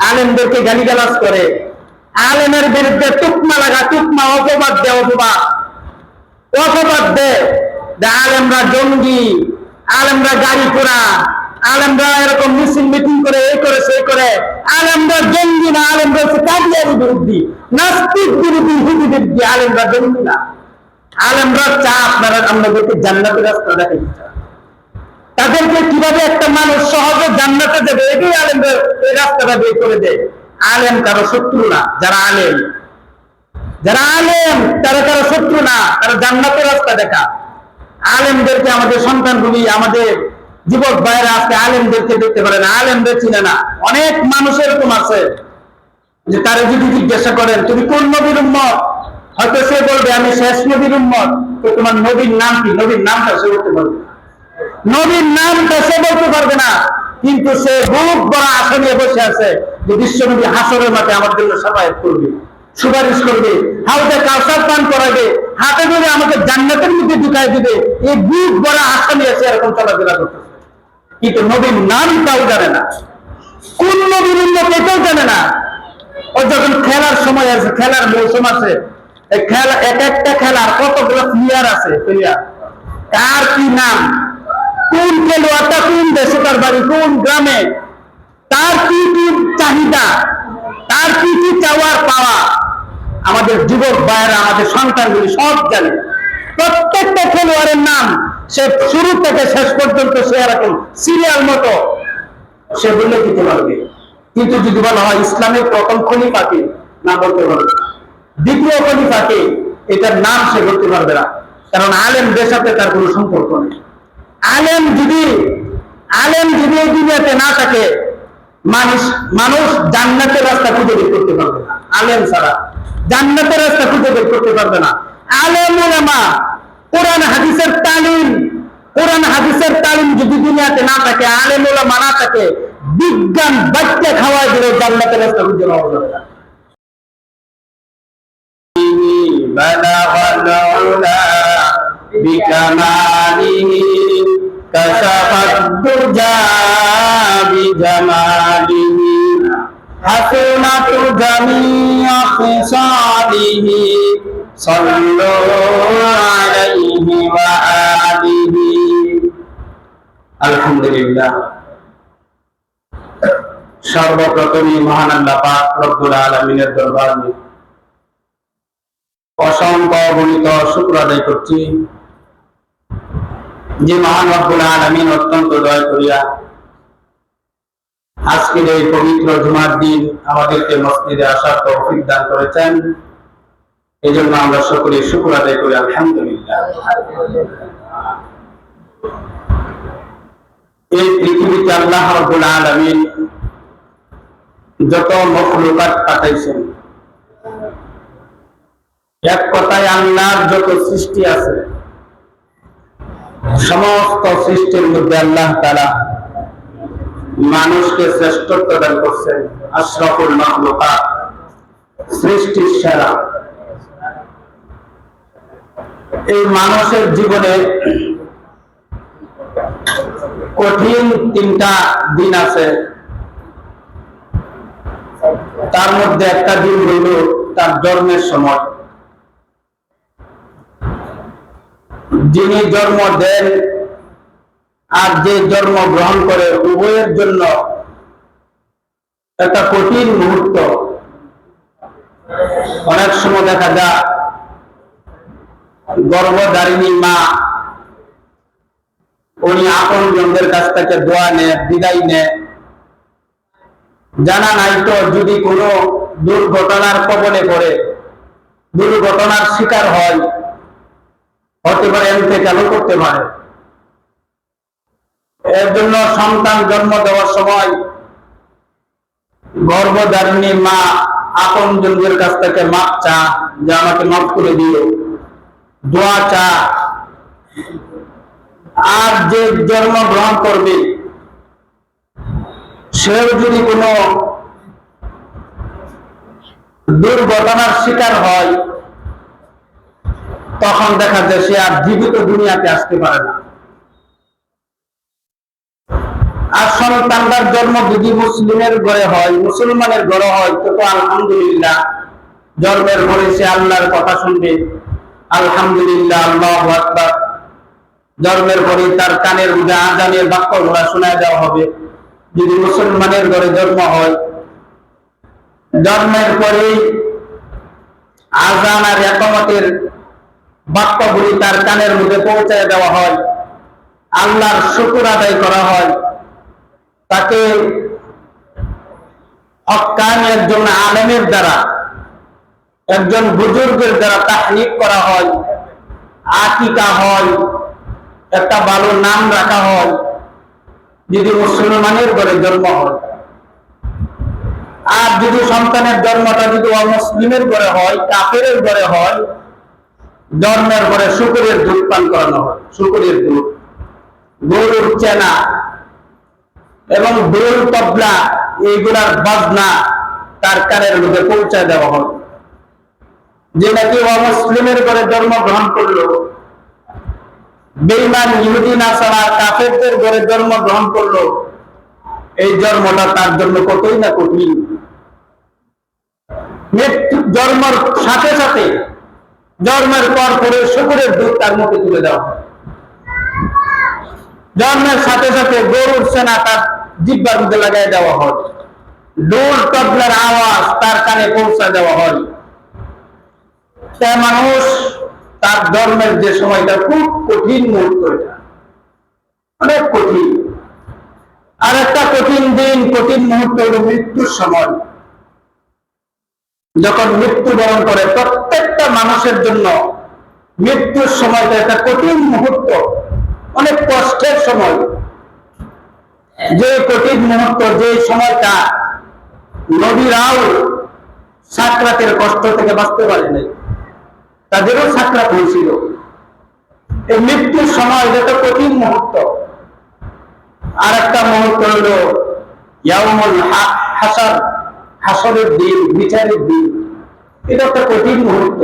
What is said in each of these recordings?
আলেমদেরকে গালিগালাজ করে, আলেমের বিরুদ্ধে টুকমা লাগা, টুকমা অপবাদ দেয়, অপবাদ দেয় যে আলেমরা জঙ্গি, আলেমরা গাড়ি পোড়া, আলেমরা এরকম মিছিল মিটিং করে, এই করে সেই করে। আলেমরা জঙ্গি না, আলেমরা হচ্ছে কাদিয়ানি বিরোধী, নাস্তিক বিরোধী, হুদি বিরোধী। আলেমরা জঙ্গি না, আলেমরা চা আপনারা আমাদেরকে জান্নাতের রাস্তা দেখাইতে চান। তাদেরকে কিভাবে একটা মানুষ সহজে জান্নাতে যাবে এটাই আলেমরা এই রাস্তাটা বের করে দেয়। আলেম কারো শত্রু না, যারা আলেম তারা কারো শত্রু না, তারা জান্নাতের রাস্তা দেখা। আলেমদেরকে আমাদের সন্তানগুলি, আমাদের যুবক ভাইয়েরা আজকে আলেমদেরকে দেখতে পারে না, আলেমদের চিনে না। অনেক মানুষ এরকম আছে যে তারা যদি জিজ্ঞাসা করেন তুমি কোন নবীর উম্মত, হয়তো সে বলবে আমি শেষ নবীর উম্মত। তো তোমার নবীর নাম কি? নবীর নামটা সে বলতে পারবে না, নবীর নামটা সে বলতে পারবে না। কিন্তু সে বুক বড় আশা নিয়ে বসে আছে যে বিশ্বনবী হাসরের মাঠে আমার জন্য সাফায়াত করবে, সুপারিশ করবে, হাউজে কাউসার পান করাবে, হাতে ধরে আমাকে জান্নাতের মধ্যে ঢুকাই দিবে। এই বুক বড় আশা নিয়ে সে এরকম চলাফেরা করতেছে, কিন্তু নবীর নামটাও জানে না, কোন নবীর উম্মত এটাও জানে না। ও যখন খেলার সময় আছে, খেলার মৌসুম আছে, খেলা এক একটা খেলার কতগুলো প্লেয়ার আছে, প্লেয়ার কার কি নাম, কোন খেলোয়াড়টা কোন দেশে, তার বাড়ি কোন গ্রামে, তার কি কি চাহিদা, তার কি কি চাওয়ার পাওয়া, আমাদের যুবক ভাইয়েরা, আমাদের সন্তানগুলি সব জানে। প্রত্যেকটা খেলোয়াড়ের নাম সে শুরু থেকে শেষ পর্যন্ত সে এরকম সিরিয়াল মতো সে বলে দিতে পারবে। কিন্তু যদি বলা হয় ইসলামের প্রথম খলিফাকে, না বলতে পারবে, দ্বিতীয় খলিফাকে, এটার নাম সে বলতে পারবে না, কারণ আলেমদের সাথে তার কোনো সম্পর্ক নেই। আলেম যদি এই দুনিয়াতে না থাকে, মানুষ জান্নাতের রাস্তা খুঁজে বের করতে পারবে না। আলেম ছাড়া জান্নাতের রাস্তা খুঁজে বের করতে পারবে না। আলেম উলামা, কোরআন হাদিসের তালিম যদি দুনিয়াতে না থাকে, আলেম উলামা না থাকে, বিজ্ঞান বাচ্চা খাওয়ায় দিলে জান্নাতের রাস্তা খুঁজে পাওয়া যাবে না। كشف الدجى بجماله حسنت جميع خصاله صلوا عليه وآله আলহামদুলিল্লাহ। সর্বপ্রথমে মহান আল্লাহ পাক রব্বুল আলামিনের দরবারে অসংখ্য অগণিত শুকর আদায় করছি যে মহান রব্বুল আলামিন অত্যন্ত দয়া করিয়া আজকের এই পবিত্র জুমার দিন আমাদেরকে মসজিদে আসার তৌফিক দান করেছেন। এই জন্য আমরা সকলে শুকর আদায় করি আলহামদুলিল্লাহ। এই পৃথিবীতে আল্লাহ রব্বুল আলামিন যত মখলুকাত পাঠাইছেন, এক কথায় আল্লাহর যত সৃষ্টি আছে, সমস্ত সৃষ্টির মধ্যে আল্লাহ তাআলা মানুষকে শ্রেষ্ঠত্ব দান করছেন। আশরাফুল মাখলুকাত, সৃষ্টির সেরা। এই মানুষের জীবনে কঠিন তিনটা দিন আছে, তার মধ্যে একটা দিন হইল তার জন্মের সময়। যিনি জন্ম দেন আর যে জন্ম গ্রহণ করে, উভয়ের জন্য একটা কঠিন মুহূর্ত। অনেক সময় দেখা যায় গর্ভধারিণী মা, উনি আপন জনদের কাছ থেকে দোয়া নেয়, বিদায় নেয়। জানা নাই তো যদি কোনো দুর্ঘটনার কবলে পড়ে, দুর্ঘটনার শিকার হয়, হতে পারে ইন্তেকালও করতে পারে। এর জন্য সন্তান জন্ম দেওয়ার সময় গর্ভধারিণী মা আপন জনদের কাছ থেকে মাপ চা, যে আমাকে মাফ করে দিও, দোয়া চা। আর যে জন্ম গ্রহণ করবে সেও যদি কোনো দুর্ঘটনার শিকার হয়, তখন দেখা যায় সে আর জীবিত দুনিয়াতে আসতে পারে না। আর সন্তানটার জন্ম যদি মুসলিমের ঘরে হয়, মুসলমানের ঘরে হয়, তো আলহামদুলিল্লাহ, জন্মের পরে সে আল্লাহর কথা শুনবে, আলহামদুলিল্লাহ, আল্লাহু আকবার। জন্মের পরে তার কানের মধ্যে আযানের বাক্যগুলো শোনায় দেওয়া হবে যদি মুসলমানের ঘরে জন্ম হয়। জন্মের পরেই আযান আর ইকামতের বাক্যগুলি তার কানের মধ্যে পৌঁছায় দেওয়া হয়, আল্লাহর শুকর আদায় করা হয়, তাকে হক্কানি একজন আলেমের দ্বারা, একজন বুজুর্গের দ্বারা তাহনিক করা হয়, আকিকা হয়, একটা ভালো নাম রাখা হয় যদি মুসলমানের ঘরে জন্ম হয়। আর যদি সন্তানের জন্মটা যদি অমুসলিমের ঘরে হয়, কাফেরের ঘরে হয়, জন্মের পরে শুকরের দুধ পান করানো হয়, শুকরের দুধ, গরুর চেনা এবং দোল তবলা এইগুলার বাজনা তার কানের মধ্যে পৌঁছায় দেওয়া হয়। যে নাকি অমুসলিমের ঘরে জন্মগ্রহণ করলো, বেঈমান ইহুদি নাসারা কাফেরদের ঘরে জন্মগ্রহণ করলো, এই জন্মটা তার জন্য কতই না কঠিন। মৃত্যু জন্মের সাথে সাথে, জন্মের পর পরে শুকরের দুধ তার মুখে তুলে দেওয়া হয়। জন্মের সাথে সাথে গরুর সেনা তার জিহ্বার মধ্যে লাগাই দেওয়া হয়, ঢোল তবলার আওয়াজ তার কানে পৌঁছা দেওয়া হয়। তাই মানুষ তার জন্মের যে সময়টা খুব কঠিন মুহূর্ত, এটা অনেক কঠিন। আর একটা কঠিন দিন, কঠিন মুহূর্ত হল মৃত্যুর সময়। যখন মৃত্যুবরণ করে প্রত্যেকটা মানুষের জন্য মৃত্যুর সময়টা একটা কঠিন মুহূর্ত, অনেক কষ্টের সময়। যে কঠিন মুহূর্ত, যে সময়টা নবীরাও সাকরাতের কষ্ট থেকে বাঁচতে পারে নাই, তাদেরও সাকরাত হয়েছিল। এই মৃত্যুর সময় যেটা কঠিন মুহূর্ত। আর একটা মুহূর্ত হলো ইয়াউমুল হাসর, হাসরের দিন, বিচারের দিন। এটা একটা কঠিন মুহূর্ত।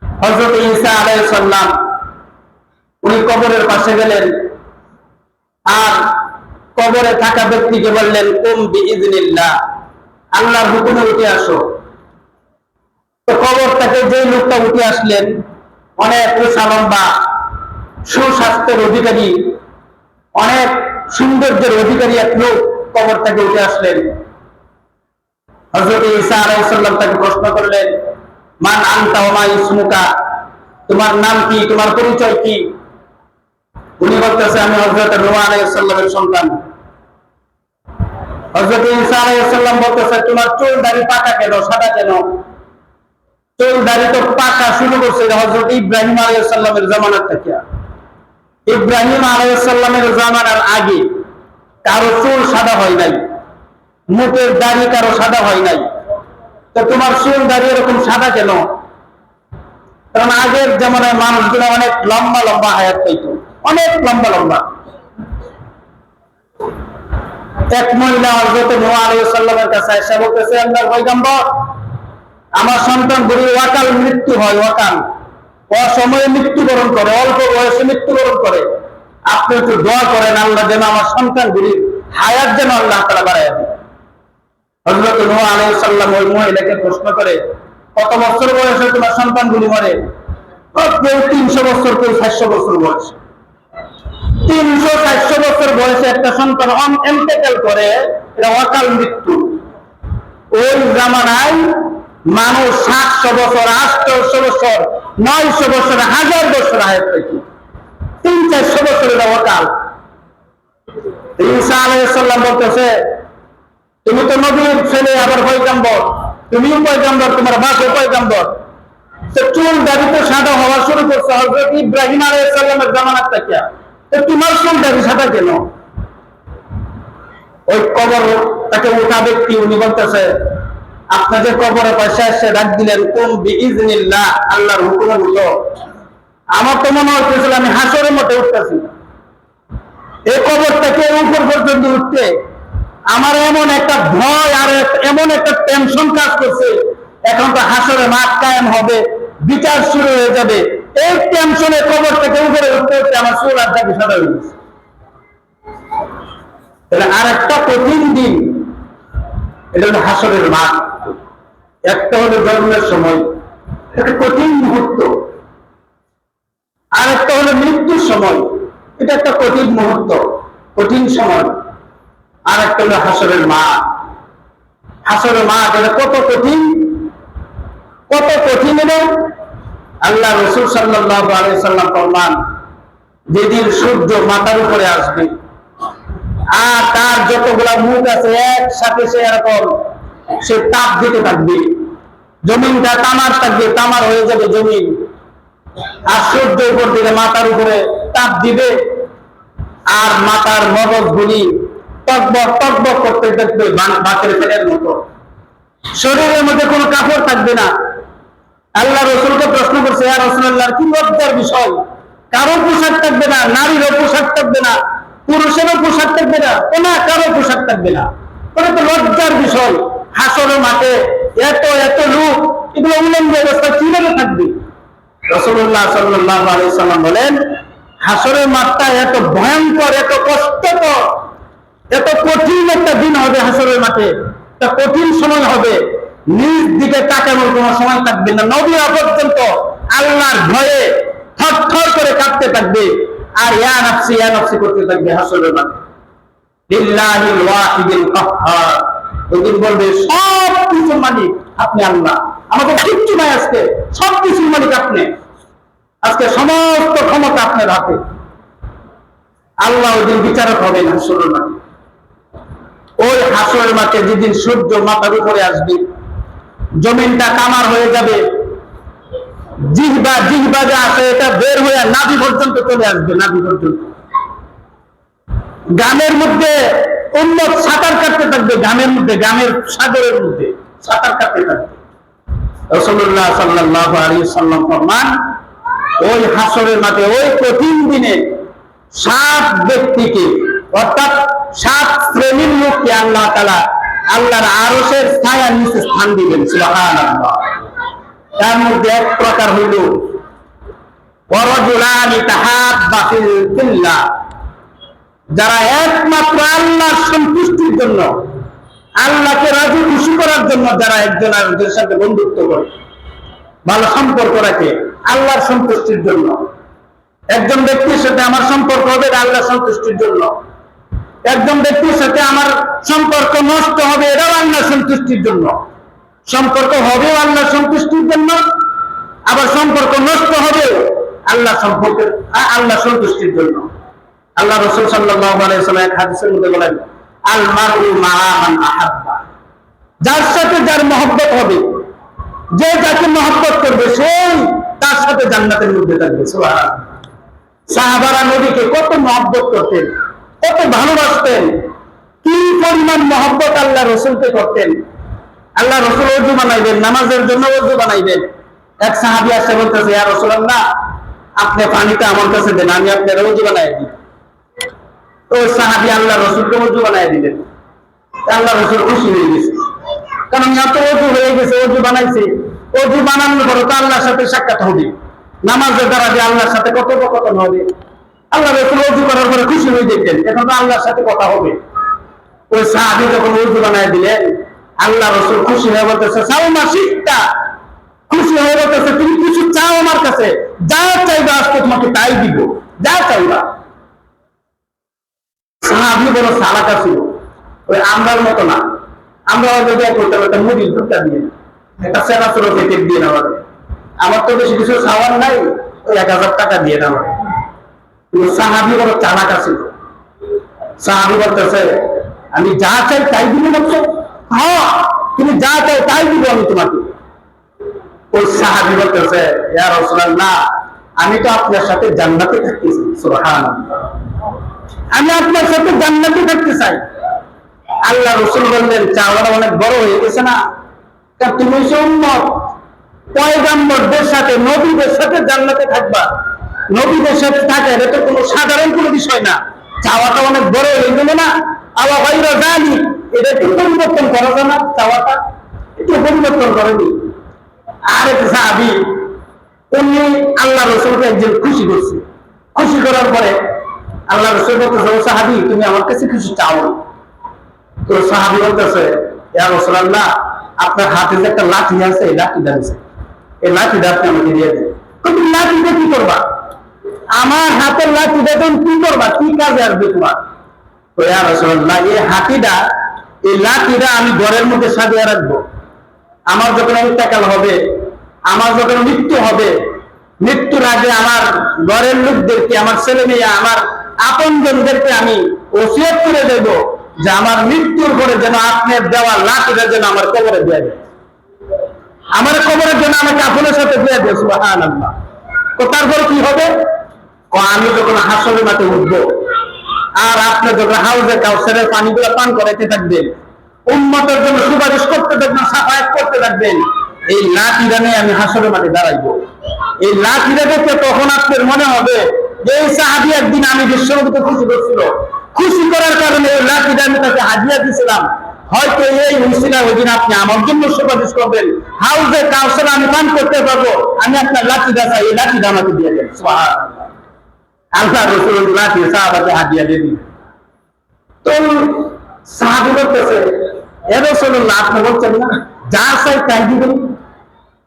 হযরত ঈসা আলাইহিস সালাম উনি কবরের পাশে গেলেন, আর কবরে থাকা ব্যক্তিকে বললেন, কুম বিইজনিল্লাহ, আল্লাহর হুকুমে উঠে আসো। তো কবর থেকে যে লোকটা উঠে আসলেন, অনেক উঁচা লম্বা, সুস্বাস্থ্যের অধিকারী, অনেক সৌন্দর্যের অধিকারী এক লোক কবর থেকে উঠে আসলেন। হযরত ঈসা আলাইহিস সালাম তাকে প্রশ্ন করলেন, মান আনতা ওয়া মা ইসমুকা, তোমার নাম কি, তোমার পরিচয় কি? উনি বলতেছে, আমি হযরত নূহ আলাইহিস সালামের সন্তান। হযরত ঈসা আলাইহিস সালাম বলতেছে, তোমার চুল দাড়ি পাকা কেন, সাদা কেন? চুল দাড়ি তো পাকা শুরু করছে হযরত ইব্রাহিম আলাইহিস সালামের জামানার থেকে। ইব্রাহিম আলাইহিস সালামের জামানার আগে কারো চুল সাদা হয় নাই, মুখের দাড়ি কারো সাদা হয় নাই। তো তোমার চুল দাড়ি এরকম সাদা কেন? কারণ আগের জামানার মানুষগুলো অনেক লম্বা লম্বা হায়াত পাইত, অনেক লম্বা লম্বা। এক মহিলা হযরত নূহ আলাইহিস সালামের কাছে এসে বলতেছে, আল্লাহর পয়গম্বর, আমার সন্তান গুলি ওয়াকাল মৃত্যু হয়, ওয়াকাল অসময়ে মৃত্যুবরণ করে, অল্প বয়সে মৃত্যুবরণ করে। আপনি একটু দোয়া করেন আল্লাহ যেন আমার সন্তান গুলি হায়াত যেন আল্লাহ তাআলা বাড়ায় দেন। হযরত নূহ আলাইহিস সালাম ওই মহিলাকে প্রশ্ন করে, কত বছর বয়সে তোমার সন্তান গুলি মরে? কেউ 300 বছর, কেউ 400 বছর বয়স। 300-400 বছর বয়সে একটা সন্তান ইন্তেকাল করে, এটা অকাল মৃত্যু। ওই জামানায় মানুষ 700 বছর, 800 বছর, 900 বছর, 1000 বছর হায়াত পেত। 300-400 বছর এটা অকাল। ঈসা আলাইহিস সালাম বলতেছে, তুমি তো নবীর ছেলে, আবার পয়গম্বর, তুমিও পয়গম্বর, তোমার বাপও পয়গম্বর। তো চুল দাড়ি তো সাদা হওয়া শুরু করছে হযরত ইব্রাহিম আলাইহিস সালামের জামানার থেকে, তো তোমার চুল দাড়ি সাদা কেন? ওই কবর তাকে উঠা ব্যক্তি উনি বলতেছে, আপনাদের কবরে পয়সা এসে ডাক দিলেন, কুম বিইজনিল্লাহ, আল্লাহর হুকুমে উঠো। আমার তো মনে হচ্ছিল আমি হাসরের মধ্যে উঠতেছি। এই কবর থেকে উপর পর্যন্ত উঠতে আমার এমন একটা ভয় আর এমন একটা টেনশন কাজ করছে, এখন তো হাসরে মাঠ কায়েম হবে, বিচার শুরু হয়ে যাবে। এই টেনশনে কবর থেকে উপরে উঠতে উঠতে আমার চুল আর দাড়ি সাদা হয়ে গেছে। তাহলে আর একটা কঠিন দিন, এটা হলো হাসরের মাঠ। একটা হলো জন্মের সময়, একটা কঠিন মুহূর্ত, আর একটা হলো মৃত্যুর সময়, এটা একটা কঠিন মুহূর্ত, কঠিন সময়। আর একটা হলো হাসরের মাঠ। হাসরের মাঠ এটা কত কঠিন, কত কঠিন এটা। আল্লাহ রাসূল সাল্লাল্লাহু আলাইহি সাল্লাম ফরমান, যেদিন সূর্য মাথার উপরে আসবে আর তার যতগুলা মুখ আছে একসাথে সে এরকম সে তাপ দিতে থাকবে, জমিনটা তামার থাকবে, তামার হয়ে যাবে জমিন, আর সূর্য উপর দিকে মাথার উপরে তাপ দিবে আর মাথার মগজগুলি টকবক টকবক করতে থাকবে বাতের ফেলের মতো, শরীরের মধ্যে কোনো কাপড় থাকবে না। আল্লাহ রাসূলকে প্রশ্ন করছে, ইয়া রাসূলুল্লাহ, কি লজ্জার বিষয়, কারো পোশাক থাকবে না, নারীরও পোশাক থাকবে না, পুরুষেরও পোশাক থাকবে না, কোনা কারো পোশাক থাকবে না, এটা তো লজ্জার বিষয়। হাসরের মাঠে এত এত লোক, এগুলো উলঙ্গ অবস্থা কিভাবে থাকবে? রাসূলুল্লাহ সাল্লাল্লাহু আলাইহি সাল্লাম বলেন, হাসরের মাঠটা এত ভয়ঙ্কর, এত কষ্টকর, এত কঠিন একটা দিন হবে হাসরের মাঠে, একটা কঠিন সময় হবে, নিজ দিকে তাকানোর কোনো সময় থাকবে না। নবীরা পর্যন্ত আল্লাহর ভয়ে থরথর করে কাঁপতে থাকবে আর ইয়া নাফসি করতে থাকবে হাসরের মাঠে। লিল্লাহিল ওয়াহিদিল কাহ্হার, ওদিন বলবে সব কিছু মালিক আপনি আল্লাহ, আমাদের কিচ্ছু নাই, আজকে সব কিছুর মালিক আপনি, আজকে সমস্ত ক্ষমতা আপনার হাতে। আল্লাহ ওদিন বিচারক হবেন হাসরের মাঠে। ওই হাসরের মাঠে যেদিন সূর্য মাথার উপরে আসবে, জমিনটা কামার হয়ে যাবে, জিহ্বা জিহ্বা যে আছে এটা বের হয়ে নাভি পর্যন্ত চলে আসবে, নাভি পর্যন্ত। গ্রামের মধ্যে উম্মত সাঁতার কাটতে থাকবে, গ্রামের মধ্যে, গ্রামের সাগরের মধ্যে সাঁতার কাটতে থাকবে। রাসূলুল্লাহ সাল্লাল্লাহু আলাইহি সাল্লাম ফরমান, ওই হাসরের মাঠে ওই কঠিন দিনে 7 ব্যক্তিকে, অর্থাৎ 7 শ্রেণীর লোককে আল্লাহ তাআলা আল্লাহর আরশের ছায়ার নিচে স্থান দিবেন। সুবহানাল্লাহ। তার মধ্যে এক প্রকার হইল ওয়ারাজুলানি তাহাব্বা ফিল্লাহ, যারা একমাত্র আল্লাহর সন্তুষ্টির জন্য, আল্লাহকে রাজি খুশি করার জন্য যারা একজন আরেকজনের সাথে বন্ধুত্ব করে, ভালো সম্পর্ক রাখে আল্লাহর সন্তুষ্টির জন্য। একজন ব্যক্তির সাথে আমার সম্পর্ক হবে আল্লাহর সন্তুষ্টির জন্য, একজন ব্যক্তির সাথে আমার সম্পর্ক নষ্ট হবে এটাও আল্লাহর সন্তুষ্টির জন্য। সম্পর্ক হবে আল্লাহর সন্তুষ্টির জন্য, আবার সম্পর্ক নষ্ট হবে আল্লাহ সন্তুষ্টির জন্য। আল্লাহ রাসূল সাল্লাল্লাহু আলাইহি ওয়াসাল্লাম এক হাদিসের মধ্যে বলেন, আল মারউ মা'a মান আহাব্বা, যার সাথে যার মহব্বত হবে, যে যাকে মহব্বত করবে সেই তার সাথে জান্নাতের মধ্যে থাকবে। সুবহানাল্লাহ। সাহাবারা নবীকে কত মহব্বত করতেন, কত ভালোবাসতেন, কি পরিমাণ মহব্বত আল্লাহ রাসূলকে করতেন। আল্লাহ রাসূল ওযু বানাইবেন, নামাজের জন্য ওযু বানাইবেন, এক সাহাবী এসে বলতেছে, ইয়া রাসূলুল্লাহ, আপনি পানিটা আমার কাছে দেন, আমি আপনার ওযু বানাই দিই। ওই সাহাবী আল্লাহ রাসূলকে ওযু বানাই দিলেন। আল্লাহ রাসূল খুশি হয়ে গেছে, কারণ এত ওযু হয়ে গেছে, ওযু বানাইছে, ওযু বানানোর পরে তো আল্লাহর সাথে সাক্ষাৎ হবে, নামাজের দ্বারা যে আল্লাহর সাথে কথোপকথন হবে। আল্লাহ রাসূল ওযু করার পরে খুশি হয়ে যেতেন, এখন তো আল্লাহর সাথে কথা হবে। ওই সাহাবী যখন ওযু বানাই দিলেন, আল্লাহ রাসূল খুশি হয়ে বলতেছে, সাউমা শিকতা, খুশি হয়ে বলতেছে, তুমি কিছু চাও আমার কাছে, যা চাইবা আজকে তোমাকে তাই দিব, যা চাইবা। সাহাবী বড় সালাকা ছিল, ওই আমরার মতো না। আমরা যদি করতাম একটা মুড়ি ধরতে দিয়ে, একটা সেরা ছোট প্যাকেট দিয়ে নেওয়া, আমার তো বেশি কিছু খাওয়ার নাই, ওই 1000 টাকা দিয়ে নেওয়া। কিন্তু সাহাবী বড় চালাকা ছিল। সাহাবী বলতেছে, আমি যা চাই তাই দিব বলছো? হ্যাঁ, তুমি যা চাই তাই দিব আমি তোমাকে। ওই সাহাবী বলতেছে, ইয়া রাসূলুল্লাহ, আমি তো আপনার সাথে জান্নাতে থাকতেছি। সুবহানাল্লাহ। আমি আপনার সাথে জান্নাতে থাকতে চাই। আল্লাহ রাসূল বললেন, চাওয়াটা অনেক বড় হয়ে গেছে না? তুমি উম্মত, পয়গম্বরদের সাথে, নবীদের সাথে জান্নাতে থাকবা। নবীদের সাথে থাকা এটা তো কোনো সাধারণ কোনো বিষয় না, চাওয়াটা অনেক বড় হয়ে গেল না? আল্লাহ গায়রা যালিক, এটা একটু পরিবর্তন করা যায় না? চাওয়াটা একটু পরিবর্তন করেনি। আরেক সাহাবী, উনি আল্লাহ রাসূলকে একজন খুশি করছে। খুশি করার পরে আল্লাহ রাসূল বলতেছে, ও সাহাবী, তুমি আমার কাছে কিছু চাও? তো সাহাবী বলতেছে, ইয়া রাসূলুল্লাহ, আপনার হাতে যে একটা লাঠি আছে, এই লাঠিটা দিছে, এই লাঠিটা আপনি আমাকে দিয়ে দেন। তুমি লাঠিটা কি করবা? আমার হাতের লাঠিটা তুমি কি করবা? কি কাজে আসবে তোমার? তো ইয়া রাসূলুল্লাহ, এই লাঠিটা আমি ঘরের মধ্যে সাজিয়ে রাখবো। আমার যখন ইন্তেকাল হবে, আমার যখন মৃত্যু হবে, মৃত্যুর আগে আমার ঘরের লোকদেরকে, আমার ছেলে মেয়ে, আমার আপনজনদেরকে আমি ওসিয়ত করে দেব যে আমার মৃত্যুর পরে যেন আপনার দেওয়া লাঠিটা যেন আমার কবরে দিয়ে দেয়, আমার কবরের জন্য আমাকে আপনার সাথে দিয়ে দেয়। সুবহানাল্লাহ। তো তারপরে কি হবে? আমি যখন হাসরের মাঠে উঠবো, আর আপনি যখন হাউজে কাউসারের পানিগুলো পান করাইতে থাকবেন, উম্মতের জন্য সুপারিশ করতে থাকবেন, সাফায়াত করতে থাকবেন, এই লাঠিটা নিয়ে আমি হাসরের মাঠে দাঁড়াইবো। এই লাঠিটা দেখে তখন আপনার মনে হবে যে এই সাহাবী একদিন আমি বিশ্বনবীকে খুশি করছিল, খুশি করার কারণে এই লাঠিটা আমি তাকে হাদিয়া দিয়েছিলাম, হয়তো এই উসিলা ওই দিন আপনি আমার জন্য সুপারিশ করবেন, হাউজে কাউসার আমি পান করতে পারবো, আমি আপনার লাঠিটা চাই, এই লাঠিটা আমাকে দিয়ে দেন। সুবহানাল্লাহ। আল্লাহ রাসূল লাঠি সাহাবাকে হাদিয়া দিয়ে দিলেন। তো সাহাবী বলতেছে, এ রাসূলুল্লাহ, আপনি বলছেন না যা চাই তাই দিবেন?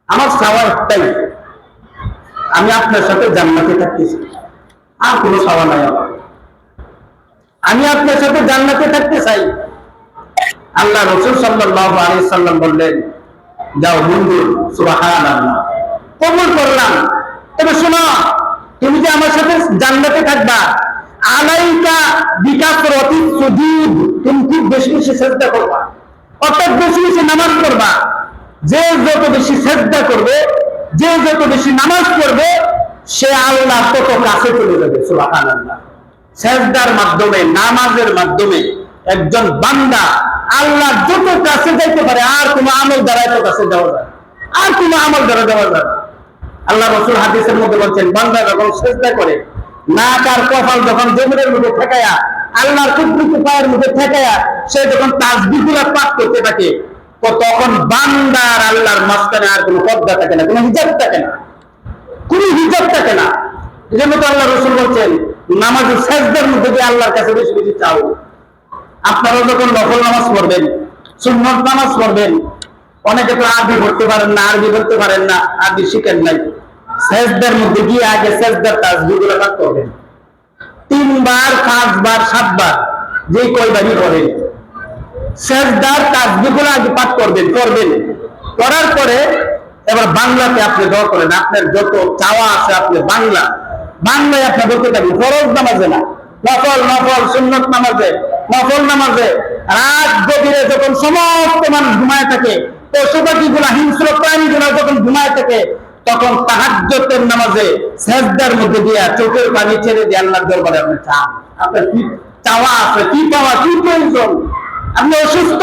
আমার চাওয়া একটাই, আমি আপনার সাথে জান্নাতে থাকতেছি, আর কোনো চাওয়া নাই আমার। আমি আপনার সাথে জান্নাতে থাকতে চাই। আল্লাহ রাসূল সাল্লাল্লাহু আলাইহি সাল্লাম বললেন, যাও মঞ্জুর, সুবহানাল্লাহ, কবুল করলাম। তবে শোনো, তুমি যে আমার সাথে জান্নাতে থাকবা, আলাইকা বিকাসরাতি সুজুদ, তুমি খুব বেশি বেশি সিজদা করবা, অর্থাৎ বেশি বেশি নামাজ পড়বা। যে যত বেশি সিজদা করবে, যে যত বেশি নামাজ পড়বে, সে আল্লাহ তত কাছে চলে যাবে। সুবহানাল্লাহ। সিজদার মাধ্যমে, নামাজের মাধ্যমে একজন বান্দা আল্লাহ যত কাছে যাইতে পারে, আর কোনো আমল দ্বারা এত কাছে যাওয়া যায়, আর কোনো আমল দ্বারা যাওয়া যায়। আল্লাহ রাসূল হাদিসের মধ্যে বলছেন, বান্দা যখন সিজদা করে, নাক আর কপাল যখন জমিনের মধ্যে ঠেকায়া, আল্লাহর কুদরতি পায়ের মধ্যে ঠেকায়া সে যখন তাসবিহগুলো পাঠ করতে থাকে, তো তখন বান্দার আল্লাহর মাঝখানে আর কোনো পর্দা থাকে না, কোনো হিজাব থাকে না, কোনো হিজাব থাকে না। এজন্য তো আল্লাহ রাসূল বলছেন, নামাজের সিজদার মধ্যে দিয়ে আল্লাহর কাছে বেশি বেশি চাও। আপনারা যখন নফল নামাজ পড়বেন, সুন্নত নামাজ পড়বেন, অনেকে তো আরবি পড়তে পারেন না, আরবি বলতে পারেন না, আরবি শিখেন নাই, সিজদার মধ্যে গিয়ে আগে সিজদার তাসবিহগুলো পাঠ করবেন, 3 বার 5 বার 7 বার যে কয়বারই করেন, সিজদার তাসবিহগুলো আগে পাঠ করবেন, করার পরে এবার বাংলাতে আপনি দোয়া করেন। আপনার যত চাওয়া আছে আপনি বাংলায় আপনি বলতে থাকবেন। ফরজ নামাজে না, নফল সুন্নত নামাজে, নফল নামাজে রাত গভীরে যখন সমস্ত মানুষ ঘুমায় থাকে, পশু পাখিগুলা, হিংস্র প্রাণীগুলা যখন ঘুমায় থাকে, তখন তাহাজ্জুদের নামাজে সিজদার মধ্যে দিয়া চোখের পানি ছেড়ে দিয়ে আল্লাহর দরবারে আপনি চান। আপনার কি চাওয়া আছে, কি পাওয়া, কি প্রয়োজন, আপনি অসুস্থ,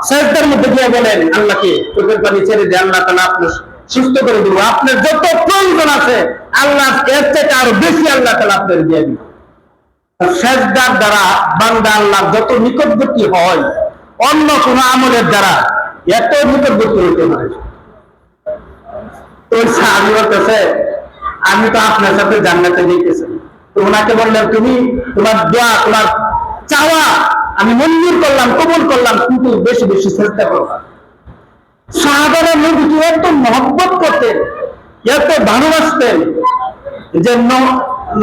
সিজদার মধ্যে গিয়ে বলেন আল্লাহকে, চোখের পানি ছেড়ে দিয়ে আল্লাহ তাআলা আপনার সুস্থ করে দিব। আপনার যত প্রয়োজন আছে আল্লাহ এর থেকে আরো বেশি আল্লাহ তাআলা আপনার দিয়ে দিবেন। সিজদার দ্বারা বান্দা আল্লাহর যত নিকটবর্তী হয়, অন্য কোন আমলের দ্বারা এত নিকটবর্তী হতে পারে। তো সাহাবী বলতেছে, আমি তো আপনার সাথে জান্নাতে যেতেছি। তো ওনাকে বললেন, তুমি তোমার দোয়া, তোমার চাওয়া আমি মঞ্জুর করলাম, কবুল করলাম, কিন্তু বেশি বেশি সিজদা করবা। সাহাবারা নবীকে এত মহব্বত করতেন, এত ভালোবাসতেন যে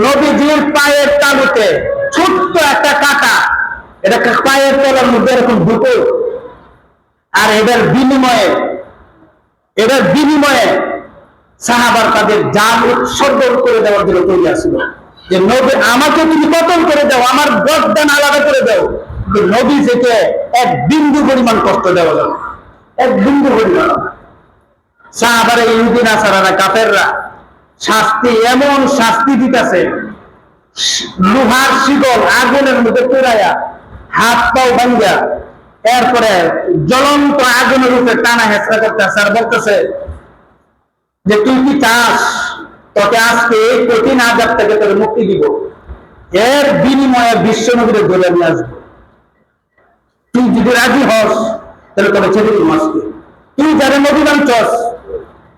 নবীজির পায়ের তালুতে ছোট্ট একটা কাঁটা, এটা পায়ের তলার মধ্যে এরকম ঢুকে, আর এটার বিনিময়ে সাহাবার তাদের জান উৎসর্গ করে দেওয়ার জন্য তৈরি আসছিল, যে নবী আমাকে তুমি কতল করে দাও, আমার গর্দান আলাদা করে দাও, নবী থেকে এক বিন্দু পরিমাণ কষ্ট দেওয়া যাবে, এক বিন্দু পরিমাণ। সাহাবারা, ইহুদি নাসারারা, কাফেররা শাস্তি, এমন শাস্তি দিতেছে, লোহার শিকল আগুনের মধ্যে পুরাইয়া হাত পাও ভাঙ্গা, এরপরে জ্বলন্ত আগুনের উপরে টানা হেঁচড়া করতেছে, আর বলতেছে যে তুই কি চাস তোকে আজকে এই কঠিন আযাব থেকে তোকে মুক্তি দিব, এর বিনিময়ে বিশ্ব নবীর ধরে নিয়ে আসবো, তুই যদি রাজি হস তাহলে তোকে ছেড়ে দিব আজকে, তুই যারা নবী বানছস,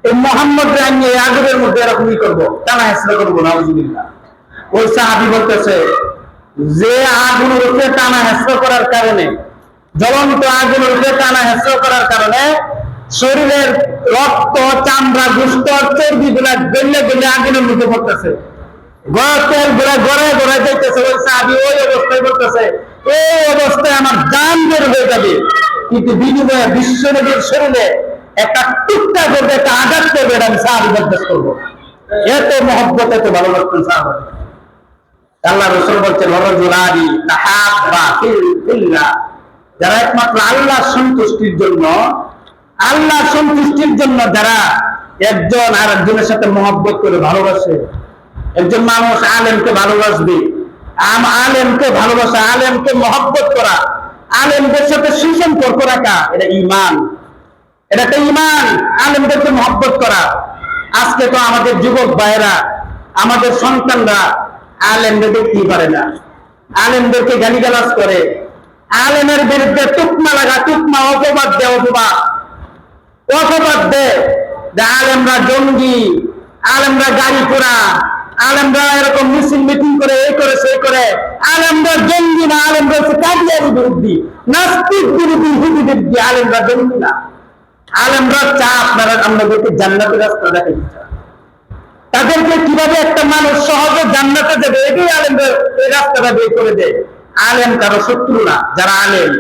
এই মোহাম্মদ রানী আগুনের মধ্যে এরকমই করবো, টানা হেঁচড়া করবো, নাউজুবিল্লাহ। ওই সাহাবী বলতেছে, যে আগুনের উপরে টানা হেঁচড়া করার কারণে, জ্বলন্ত আগুনের উপরে টানা হেঁচড়া করার কারণে শরীরের রক্ত, চামড়া, গোশত, চর্বি গুলা গলে গলে আগুনের মুখে পড়তেছে, তেল গুলা গড়ায় গড়ায় যাইতেছে। ওই সাহাবী ওই অবস্থায় বলতেছে, এই অবস্থায় আমার জান বের হয়ে যাবে, কিন্তু বিনিময়ে বিশ্বনবীর শরীরে একটা টুকটা করবে, একটা আঘাত করবে, এটা আমি সাহাবী বরদাস্ত করবো। এত মহব্বত, এত ভালোবাসতেন সাহাবা। আল্লাহ রাসূল বলছেন, রাজুলানি তাহাব্বা ফিল্লাহ, যারা একমাত্র আল্লাহর সন্তুষ্টির জন্য, আল্লাহর সন্তুষ্টির জন্য যারা একজন আর একজনের সাথে মহব্বত করে ভালোবাসে। একজন মানুষ আলেমকে ভালোবাসবে, আলেমকে ভালোবাসা, আলেমকে মহব্বত করা, আলেমদের সাথে সুসম্পর্ক রাখা, এটা ঈমান, এটা একটা ঈমান। আলেমদেরকে মহব্বত করা। আজকে তো আমাদের যুবক ভাইয়েরা, আমাদের সন্তানরা আলেমদের দেখতেই পারে না, আলেমদেরকে গালিগালাজ করে, আলেমের বিরুদ্ধে তুকমা লাগা, তুকমা, অপবাদ দেয়, অপবাদ দেয় যে আলেমরা জঙ্গি, আলেমরা গাড়ি পোড়া, আলেমরা এরকম মিছিল মিটিং করে, এই করে সেই করে। আলেমরা জঙ্গি না, আলেমরা হচ্ছে কাদিয়ানি বিরোধী, নাস্তিক বিরোধী, হুদি বিরোধী। আলেমরা জঙ্গি না, আলেমরা চা আপনারা আমাদেরকে জান্নাতের রাস্তা দেখাই দিচ্ছে। তাদেরকে কিভাবে একটা মানুষ সহজে জান্নাতে যাবে, এটাই আলেমরা এই রাস্তাটা বের করে দেয়। আলেম কারো শত্রু না, যারা আলেম,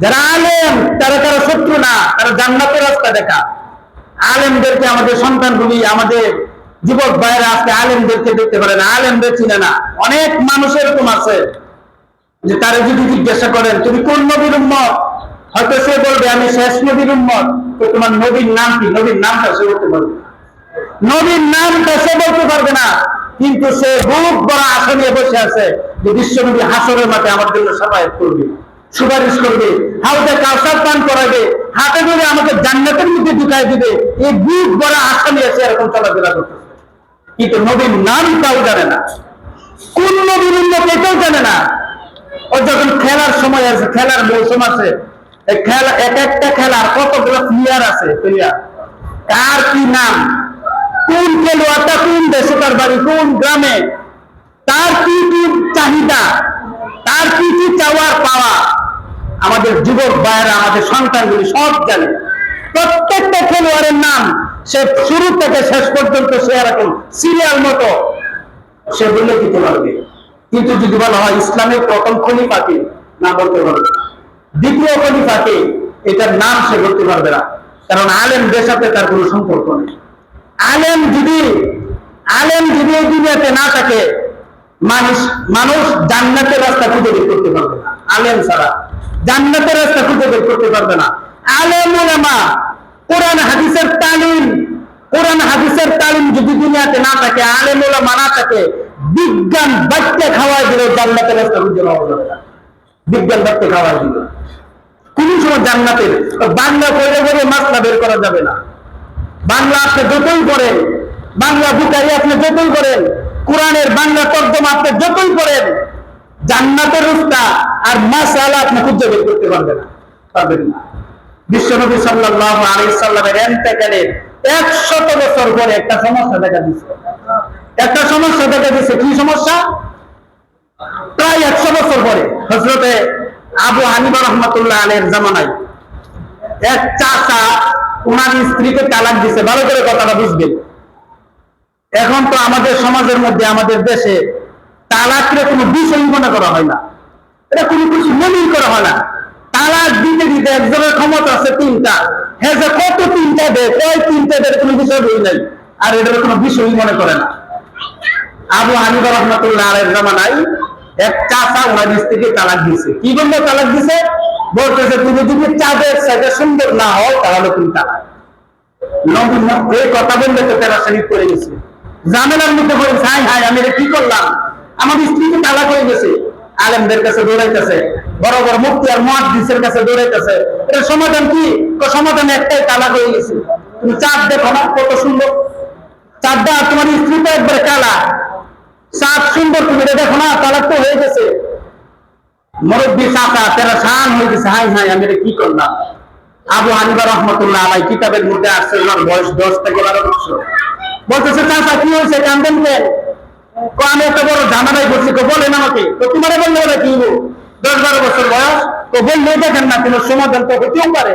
যারা আলেম তারা কারো শত্রু না, তারা জান্নাতের রাস্তা দেখা। আলেমদেরকে আমাদের সন্তানগুলি, আমাদের যুবক ভাইয়েরা আজকে আলেমদেরকে দেখতে পারে না, আলেমদের চিনে না। অনেক মানুষ এরকম আছে যে তারা যদি জিজ্ঞাসা করেন তুমি কোন নবীর উম্মত, হয়তো সে বলবে আমি শেষ নবীর উম্মত। তো তোমার নবীর নাম কি? নবীর নামটা সে বলতে পারবে না, নবীর নামটা সে বলতে পারবে না, কিন্তু সে বুক বড় আশা নিয়ে বসে আছে যে বিশ্বনবী হাসরের মাঠে আমার জন্য সাফায়াত করবে, সুপারিশ করবে, হাউজে কাউসার পান করাবে, হাতে ধরে আমাকে জান্নাতের মধ্যে ঢুকাই দিবে। এই বুক বড় আশা নিয়ে সে এরকম চলাফেরা করতেছে, কিন্তু নবীর নামটাও জানে না, কোন নবীর উম্মত এটাও জানে না। ও যখন খেলার সময় আছে, খেলার মৌসুম আছে, খেলা, এক একটা খেলার কতগুলো প্লেয়ার আছে, প্লেয়ার কার কি নাম, কোন খেলোয়াড়টা কোন দেশে, তার বাড়ি কোন গ্রামে, তার কি কি চাহিদা, তার কি কি চাওয়ার পাওয়া, আমাদের যুবক ভাইয়েরা, আমাদের সন্তানগুলি সব জানে। প্রত্যেকটা খেলোয়াড়ের নাম সে শুরু থেকে শেষ পর্যন্ত সে এরকম সিরিয়াল মতো সে বলে দিতে পারবে। কিন্তু যদি বলা হয় ইসলামের প্রথম খলিফাকে, না বলতে পারবে, দ্বিতীয় খলিফাকে, এটার নাম সে বলতে পারবে না, কারণ আলেমদের সাথে তার কোনো সম্পর্ক নেই। আলেম যদি এই দুনিয়াতে না থাকে, মানুষ জান্নাতের রাস্তা খুঁজে বের করতে পারবে না। আলেম ছাড়া জান্নাতের রাস্তা খুঁজে বের করতে পারবে না। আলেম উলামা, কোরআন হাদিসের তালিম যদি দুনিয়াতে না থাকে, আলেম উলামা না থাকে, বিজ্ঞান বাচ্চা খাওয়াই দিল জান্নাতের রাস্তা খুঁজে পাওয়া যাবে না। বিজ্ঞান বাচ্চা খাওয়াই দিল কোন সময় জান্নাতের বাংলা পড়ে মাসলা বের করা যাবে না। বাংলা আপনি যতই পড়েন, বাংলা বুখারী আপনি যতই পড়েন, কোরআনের বাংলা তর্জমা আপনি যতই পড়েন, জান্নাতের রাস্তা আর মাসআলা আপনি খুঁজে বের করতে পারবেন না। বিশ্বনবী সাল্লাল্লাহু আলাইহি সাল্লামের ইন্তেকালের 100 বছর পরে একটা সমস্যা দেখা দিয়েছে। কি সমস্যা? প্রায় 100 বছর পরে হযরতে আবু হানিফা রাহমাতুল্লাহ আলাইহির জামানায় এক চাচা ওনার স্ত্রীকে তালাক দিছে। ভালো করে কথাটা বুঝবেন। এখন তো আমাদের সমাজের মধ্যে, আমাদের দেশে তালাককে কোনো বিষয় মনে করা হয় না, এটা কোনো কিছু মনেই করা হয় না। তালাক দিতে দিতে একজনের ক্ষমতা আছে 3টা, হ্যাঁ যে কত 3টা দেয়, ওই 3টা দেয় কোনো বিষয় হই নাই, আর এটার কোনো বিষয়ই মনে করে না। আবু হানিফা রাহমাতুল্লাহ আলাইহির জামানায় এক চাচা ওনার স্ত্রীকে তালাক দিয়েছে। কি বললো তালাক দিছে? বলতেছে তুমি যদি চাঁদের সাথে সুন্দর না হও তাহলে তুমি তালাক। এই কথা বললে তো তারা শরীর করে গেছে, জামেলার মধ্যে বলে হাই হাই আমি কি করলাম, আমার স্ত্রীকে তালাক হয়ে গেছে। আলেমদের কাছে দৌড়াইতেছে, বড় বড় মুফতি আর মুহাদ্দিসের কাছে দৌড়াইতেছে। এর সমাধান কি? সমাধান একটাই, তালাক হয়ে গেছে। তুমি চাঁদ দেখো না কত সুন্দর, চাঁদটা তোমার স্ত্রী তো একবারে কালা, চাঁদ সুন্দর, তুমি এটা দেখো না, তালাক তো হয়ে গেছে। মুরব্বী চাচা তেরা শান হয়ে গেছে, হাই হাই আমি কি করলাম। আবু হানিফা রাহমাতুল্লাহ আলাইহি কিতাবের মধ্যে আসছে ওনার বয়স 10 থেকে 12 বছর। বলতেছে চাচা কি হয়েছে, কান্দেন কেন? আমি একটা বড় ঝামেলায় বলছি, বলেন আমাকে, তো তোমার বললে ওরা কি 10-12 বছর বয়স, তো বললে দেখেন না তোমার সমাধান তো হতেও পারে।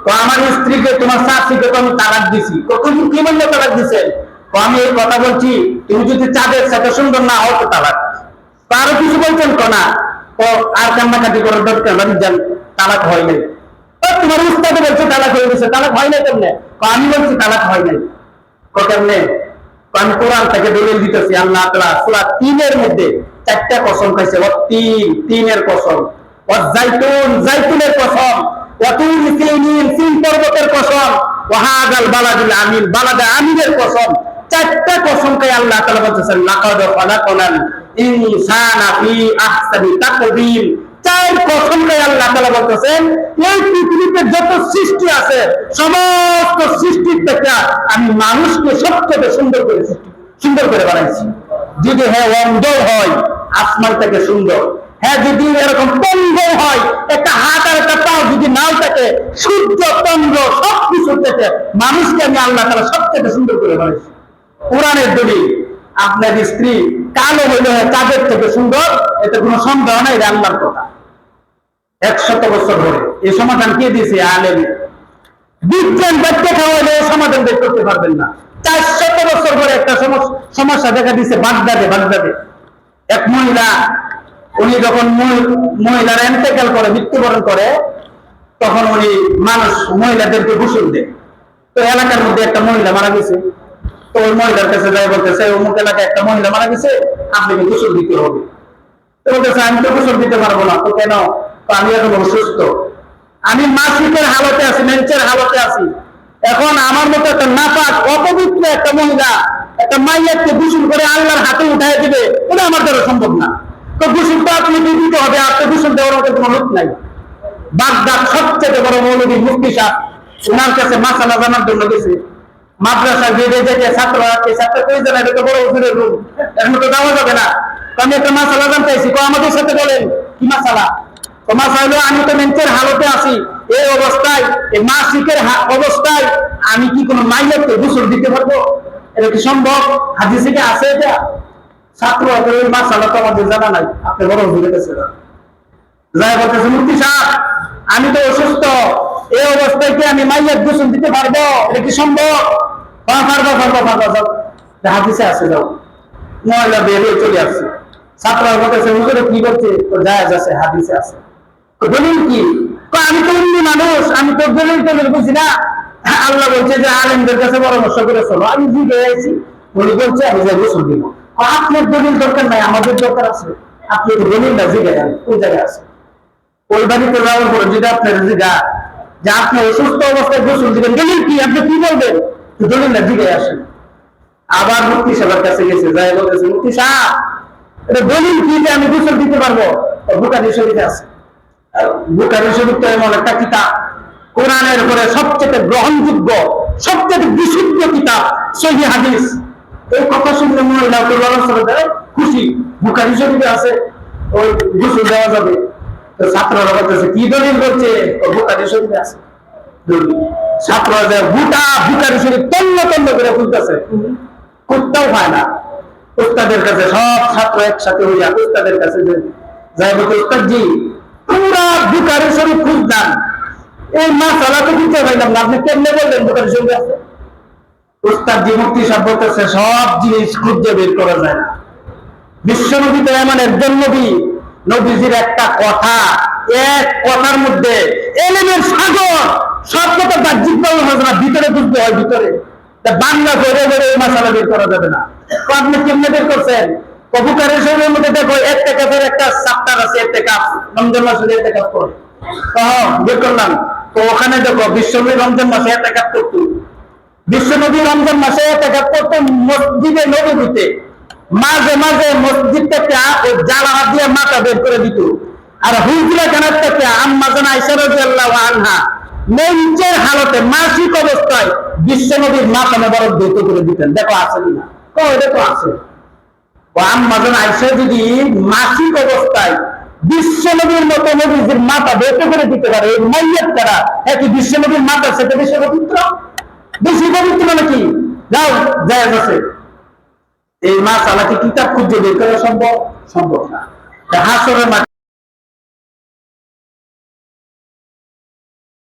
তো আমার স্ত্রীকে তোমার শাশুড়িকে তো আমি তালাক দিছি। তুমি কি বললে তালাক দিছেন? তো আমি এই কথা বলছি, তুমি যদি চাঁদের সাথে সুন্দর না হও তো তালাক। তো আরো কিছু বলছেন তো না, তো আর কান্নাকাটি করার দরকার জান, তালাক হয় নাই। তোমার উস্তাদে বলছে তালাক হয়ে গেছে, তালাক হয় নাই কেমনে? আমি বলছি তালাক হয় নাই। কেমনে? আমি কোরআন থেকে দলিল দিতেছি। আল্লাহ তাআলা সূরা 3 এর মধ্যে 4টা কসম খাইছে। তিনের কসম, জাইতুন, জাইতুনের কসম, তুর সিনিন, সিন পর্বতের কসম, হাযাল বালাদুল আমিন, বালাদে আমিনের কসম। 4টা কসম খাই আল্লাহ তাআলা বলতেছেন লাকাদ খালাকনাল ইনসানা ফি আহসানি তাকবীর। 4 কসম খাই আল্লাহ তাআলা বলতেছেন এই পৃথিবীতে যত সৃষ্টি আছে সমস্ত সৃষ্টির থেকে আমি মানুষকে সবচেয়ে সুন্দর করে বানাইছি। যদি হ্যাঁ অন্ধ হয় আসমান থেকে সুন্দর, হ্যাঁ যদি এরকম পঙ্গ হয়, একটা হাত আর একটা পা যদি নাও থাকে, সূর্য চন্দ্র সবকিছু থেকে মানুষকে আমি আল্লাহ তাআলা সবচেয়ে সুন্দর করে বানাইছি। কোরআনের দলিল। আপনার স্ত্রী কালো হইলে চাঁদের থেকে সুন্দর, এতে কোনো সন্দেহ নাই, এটা আল্লাহর কথা। 100 বছর ধরে এই সমাধান কে দিয়েছে? আলেম। বিজ্ঞান ব্যাখ্যা খাওয়ালে সমাধান বের করতে পারবেন না। 400 বছর ধরে একটা সমস্যা দেখা দিয়েছে বাগদাদে এক মহিলা, উনি যখন মহিলারা ইন্তেকাল করে, মৃত্যুবরণ করে, তখন উনি মহিলাদেরকে গোসল দেয়। তো এলাকার মধ্যে একটা মহিলা মারা গেছে, তো ওই মহিলার কাছে যাই বলতেছে অমুক এলাকায় একটা মহিলা মারা গেছে, আপনাকে গোসল দিতে হবে। তো বলতেছে আমি তো গোসল দিতে পারবো না। তো কেন? আমি এখন অসুস্থ, আমি মাসিকের হালতে আছি, মেন্সের হালতে আছি। এখন আমার মতো একটা নাপাক অপবিত্র একটা মহিলা একটা মাইয়াকে গোসল করে আল্লাহর হাতে উঠাই দিবে, এটা আমার দ্বারা সম্ভব না। তো গোসলটা আপনি দিতে হবে, আপনি গোসল দেওয়ার মতো কোনো লোক নাই। বাগদাদ সবচেয়ে বড় মৌলবী মুফতি সাহেব, ওনার কাছে মাসালা জানার জন্য গেছে। মাদ্রাসা বেড়ে যেতে ছাত্ররা কই জানা, এটা তো বড় হুজুরের রুম, এর মতো যাওয়া যাবে না। আমি একটা মাসালা জানতে চাইছি, আমাদের সাথে বলেন কি মাসালা? আমি তো মেন্সের হালতে আছি, এই অবস্থায়, এই মাসিকের অবস্থায় আমি কি কোনো মাইয়াকে গোসল দিতে পারবো? এটা কি সম্ভব? হাদিসে কি আছে এটা? ছাত্র মাসালা তো আমাদের জানা নাই, আপনি বড় হুজুরের কাছে যাই বলতেছে মুফতি সাহেব আমি তো অসুস্থ, এই অবস্থায় কি আমি মাইয়াকে গোসল দিতে পারবো? এটা কি সম্ভব? পারবো। হাদিসে আছে, যাও। মহিলা বের হয়ে চলে আসছে। ছাত্ররা বলতেছে হুজুরে কি করছে? তো জায়েজ আছে, হাদিসে আছে। দলিল কি? আমি তো অন্য মানুষ, আমি তো দলিল বুঝি না। আল্লাহ বলছে যে আলেমদের কাছে পরামর্শ করে চলো। আমি জিজ্ঞে আছি, উনি বলছে আমি যাই গোসল দিব। আপনার দলিল দরকার নাই, আমাদের দরকার আছে। আপনি তো দলিলটা জিজ্ঞে যান কোন জায়গায় আছে। ওই বাড়িতে যাওয়ার পরে যদি আপনার জিজ্ঞা যে আপনি অসুস্থ অবস্থায় গোসল দিবেন, দলিল কি? আপনি কি বলবেন? দলিলটা জিজ্ঞে আসেন। আবার মুফতি সাহেবের কাছে গেছে, যাই বলতেছে মুফতি সাহেব এটা দলিল কি যে আমি গোসল দিতে পারবো? বুখারী শরীফে আছে। বুখারী শরীফ তো এমন একটা কিতাব, কোরআনের পরে সবচেয়ে গ্রহণযোগ্য, সবচেয়ে বিশুদ্ধ কিতাব, সহিহ হাদিস। এই কথা শুনলে মহিলা খুশি, বুখারী শরীফে আছে, ওই গোসল দেওয়া যাবে। তো ছাত্ররা বলতেছে কি দলিল করছে? বুখারী শরীফে আছে। ছাত্ররা বুখারী শরীফ তন্ন করে খুঁজতেছে, খুঁজতেও পায় না। উস্তাদের কাছে সব ছাত্র একসাথে হইয়া উস্তাদের কাছে যাই বলতে, উস্তাদ জি পুরা বুখারী শরীফ খুঁজলাম, এই মাসালা তো খুঁজতে পাইলাম না, আপনি কেমনে বললেন বুখারী শরীফ আছে? উস্তাদ জি মুফতি সাহেব বলতেছে সব জিনিস খুঁজে বের করা যায় না। বিশ্বনবী তো এমন একজন নবী, নবীজির একটা কথা, এক কথার মধ্যে এলেমের সাগর। সব কথা বাহ্যিক ভাবে হবে না, ভিতরে বুঝতে হয়। ভিতরে বাংলা ধরে এই মাসালা বের করা যাবে না। তো আপনি কেমনে বের করছেন? বুখারী শরীফের মধ্যে দেখো ইত্তেকাফের একটা চ্যাপ্টার আছে, ইত্তেকাফ রমজান মাসে ইত্তেকাফ করে, বের করলাম। তো ওখানে দেখো বিশ্বনবী রমজান মাসে ইত্তেকাফ করতো। বিশ্বনবী রমজান মাসে ইত্তেকাফ করতো মসজিদে নববীতে। মাঝে মাঝে মসজিদ থেকে ওই জালাহা দিয়ে মাথা বের করে দিত। আর হুজরা খানার থেকে আম্মা জান আয়েশা রাদিয়াল্লাহু আনহা মেঞ্চের হালতে মাসিক অবস্থায় বিশ্বনবীর মাথা মোবারক ধৌত করে দিতেন। দেখো আছে কিনা? এটা তো আছে। ও আম্মা জান আয়েশা যদি মাসিক অবস্থায় বিশ্বনবীর মতো নবীর মাথা ধৌত করে দিতে পারে, এই মাইয়াত তারা একই বিশ্বনবীর মাথা সেটা বেশি পবিত্র। বেশি পবিত্র মানে কি? যাও জায়েজ আছে। এই মাসালা কি কিতাব খুঁজে বের করা সম্ভব? সম্ভব না। হাসরের মাঠে